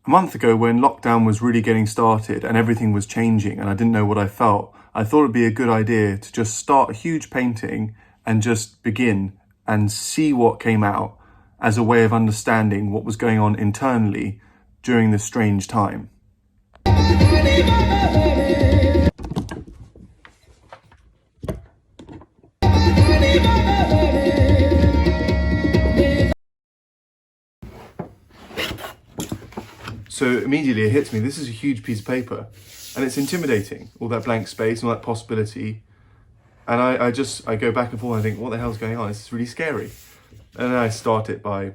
A month ago, when lockdown was really getting started and everything was changing and I didn't know what I felt, I thought it'd be a good idea to just start a huge painting and just begin and see what came out as a way of understanding what was going on internally during this strange time. So immediately it hits me, this is a huge piece of paper and it's intimidating, all that blank space and all that possibility. And I go back and forth and I think, what the hell's going on? This is really scary. And then I start it by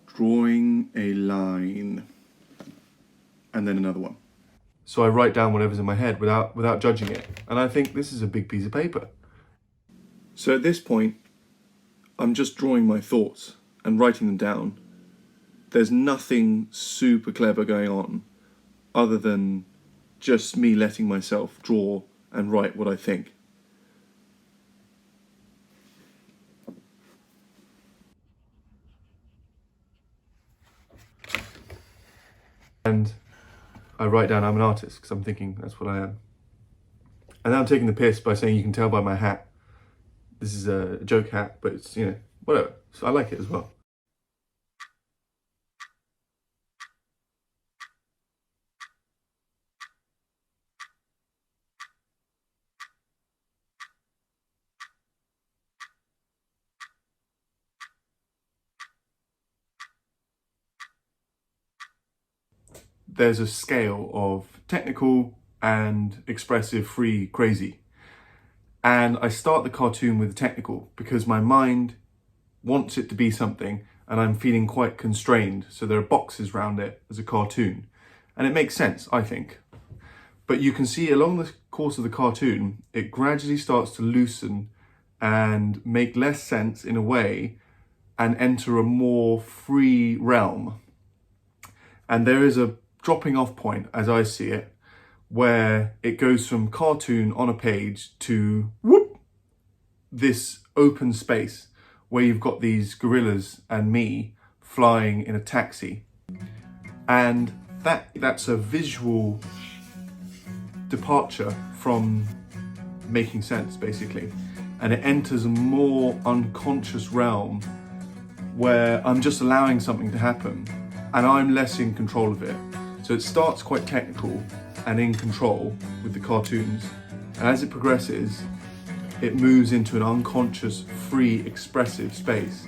drawing a line and then another one. So I write down whatever's in my head without judging it. And I think this is a big piece of paper. So at this point, I'm just drawing my thoughts and writing them down. There's nothing super clever going on other than just me letting myself draw and write what I think. And I write down I'm an artist because I'm thinking that's what I am. And now I'm taking the piss by saying you can tell by my hat. This is a joke hat, but it's, whatever. So I like it as well. There's a scale of technical and expressive, free, crazy. And I start the cartoon with technical because my mind wants it to be something and I'm feeling quite constrained. So there are boxes around it as a cartoon. And it makes sense, I think. But you can see along the course of the cartoon, it gradually starts to loosen and make less sense in a way and enter a more free realm. And there is a dropping off point, as I see it, where it goes from cartoon on a page to whoop, this open space where you've got these gorillas and me flying in a taxi. And that's a visual departure from making sense, basically. And it enters a more unconscious realm where I'm just allowing something to happen and I'm less in control of it. So it starts quite technical and in control with the cartoons. And as it progresses, it moves into an unconscious, free, expressive space.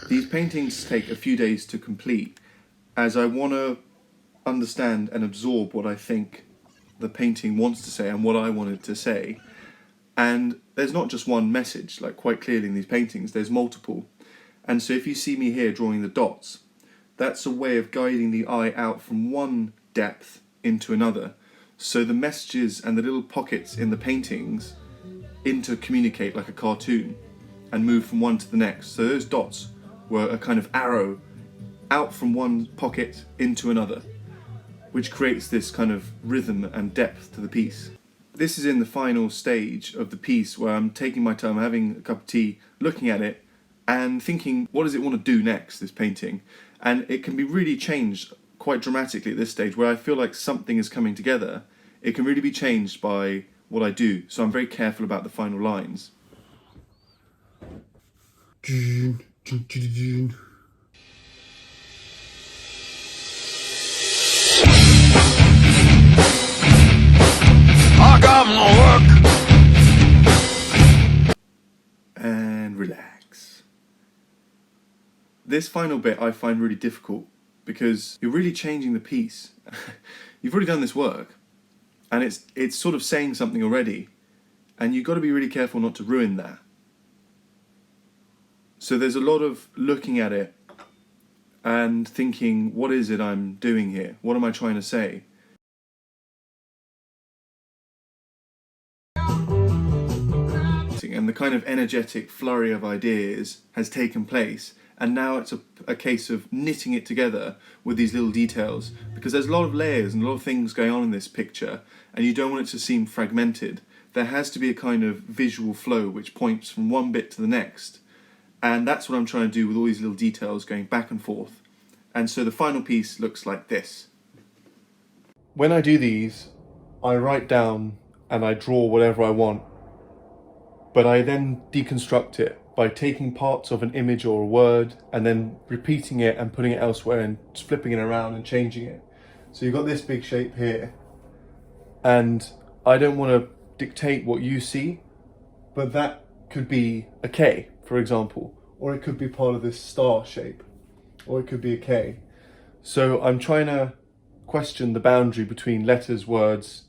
These paintings take a few days to complete as I want to understand and absorb what I think the painting wants to say and what I wanted to say. And there's not just one message, like quite clearly in these paintings, there's multiple. And so if you see me here drawing the dots, that's a way of guiding the eye out from one depth into another. So the messages and the little pockets in the paintings intercommunicate like a cartoon and move from one to the next. So those dots were a kind of arrow out from one pocket into another, which creates this kind of rhythm and depth to the piece. This is in the final stage of the piece where I'm taking my time, having a cup of tea, looking at it and thinking, what does it want to do next, this painting? And it can be really changed quite dramatically at this stage where I feel like something is coming together. It can really be changed by what I do. So I'm very careful about the final lines. And relax. This final bit I find really difficult because you're really changing the piece. You've already done this work and it's sort of saying something already and you've got to be really careful not to ruin that. So there's a lot of looking at it and thinking, what is it I'm doing here? What am I trying to say? And the kind of energetic flurry of ideas has taken place, and now it's a case of knitting it together with these little details, because there's a lot of layers and a lot of things going on in this picture and you don't want it to seem fragmented. there has to be a kind of visual flow which points from one bit to the next. And that's what I'm trying to do with all these little details going back and forth. And so the final piece looks like this. When I do these, I write down and I draw whatever I want, but I then deconstruct it by taking parts of an image or a word and then repeating it and putting it elsewhere and flipping it around and changing it. So you've got this big shape here, and I don't want to dictate what you see, but that could be a K, for example, or it could be part of this star shape, or it could be a K. So I'm trying to question the boundary between letters, words,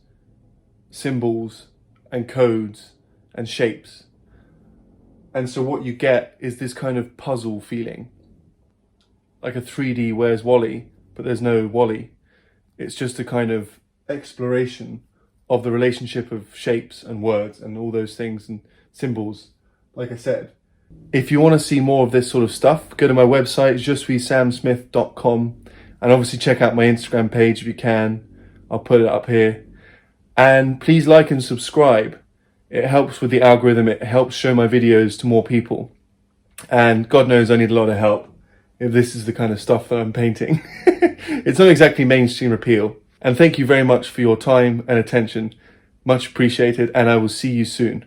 symbols, and codes, and shapes. And so what you get is this kind of puzzle feeling, like a 3D Where's Wally, but there's no Wally. It's just a kind of exploration of the relationship of shapes and words and all those things and symbols, like I said. If you want to see more of this sort of stuff, go to my website, jesuisamsmith.com, and obviously check out my Instagram page if you can. I'll put it up here. And please like and subscribe. It helps with the algorithm. It helps show my videos to more people. And God knows I need a lot of help if this is the kind of stuff that I'm painting. It's not exactly mainstream appeal. And thank you very much for your time and attention. Much appreciated, and I will see you soon.